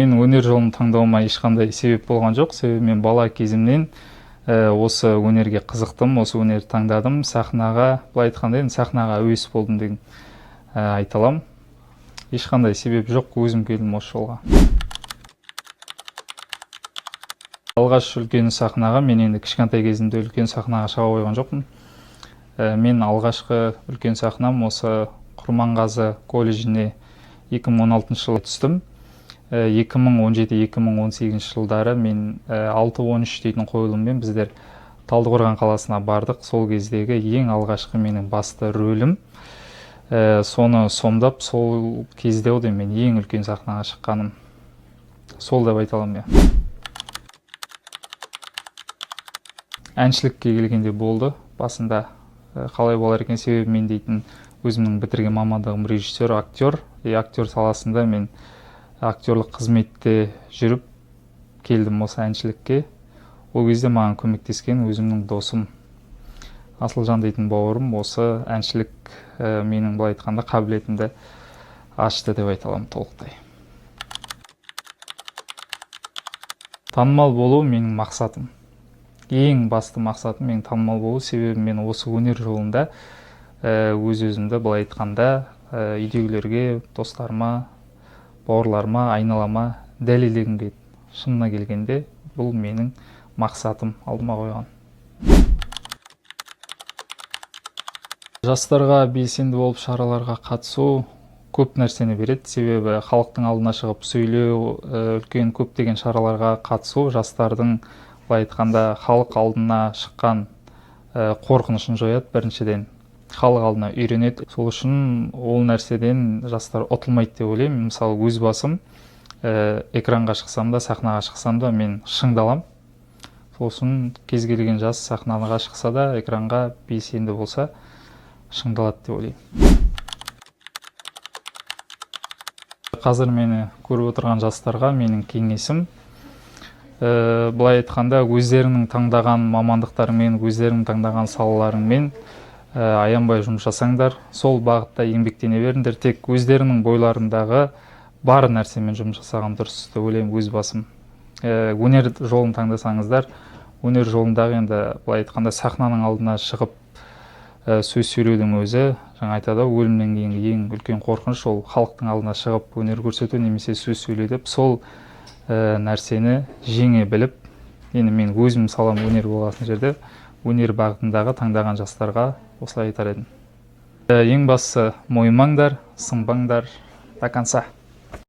Мен өнер жолын таңдауыма ешқандай себеп болған жоқ. Себебі мен бала кезімнен осы өнерге қызықтым, осы өнерді таңдадым. Сахнаға, былай айтқанда енді сахнаға әуес болдым деген айта аламын. Ешқандай себеп жоқ, өзім келдім осы жолға. Алғаш үлкен сахнаға, мен енді кішкентай кезімде үлкен сахнаға шыға қойған жоқпын. Мен алғашқы үлкен сахнам осы Құрманғазы колледжіне 2016 жылы түстім. 2017-2018 жылдары мен 6-13 дейтін қойылыммен біздер Талдықорған қаласына бардық. Сол кездегі ең алғашқы менің басты рөлім. Соны сомдап, сол кезде мен ең үлкен сахнаға шыққаным. Сол деп айта аламын. Әншілікке келгенде болды. Басында қалай болар екен, себебі мен дейтін өзімнің бітірген мамандығым режиссер, актер. Актер саласында мен актерлық қызметте жүріп келдім осы әншілікке. Ол кезде маған көмектескен өзімнің досым Асылжан дейтін бауырым осы әншілік менің былай айтқанда қабілетімді ашты деп айта аламын толықтай. Танымал болу менің мақсатым. Ең басты мақсатым менің танымал болу, себебі мен осы өнер жолында өз-өзімді былай айтқанда үйдегілерге, достарыма, бауырларыма, айналама дәлелдегім келеді. Шынына келгенде бұл менің мақсатым, алдыма қойған. Жастарға белсенді болып шараларға қатысу көп нәрсені береді. Себебі халықтың алдына шығып сөйлеу, үлкен көптеген шараларға қатысу жастардың былай айтқанда халық алдына шыққан қорқынышын жояды біріншіден. Халық алдына үйренеді. Сол үшін ол нәрседен жастар ұтылмайды деп ойлаймын. Мысалы, өз басым экранға шықсам да, сахнаға шықсам да мен шыңдалам. Сол үшін кез келген жас сахнаға шықса да, экранға белсенді болса, шыңдалады деп ойлаймын. Қазір мені көріп отырған жастарға менің кеңесім, былай айтқанда өздерінің таңдаған мамандықтарымен, өздерінің таңдаған салаларымен аянбай жұмыс жасаңдар, сол бағытта еңбектене беріңдер. Тек өздерінің бойларындағы бар нәрсемен жұмыс жасаған дұрыс деп ойлаймын өз басым. Өнер жолын таңдасаңыздар, өнер жолындағы енді былай айтқанда сахнаның алдына шығып сөз сөйлеудің өзі, жаңа айтады, өлімнен кейінгі ең үлкен қорқыныш ол халықтың алдына шығып өнер көрсету немесе сөз сөйлеу деп, сол нәрсені жеңе біліп, енді мен өзім салам өнер болған жерде өнер бағытындағы таңдаған жастарға осылай айтар едім. Ең бастысы мойымаңдар, сынбаңдар до конца.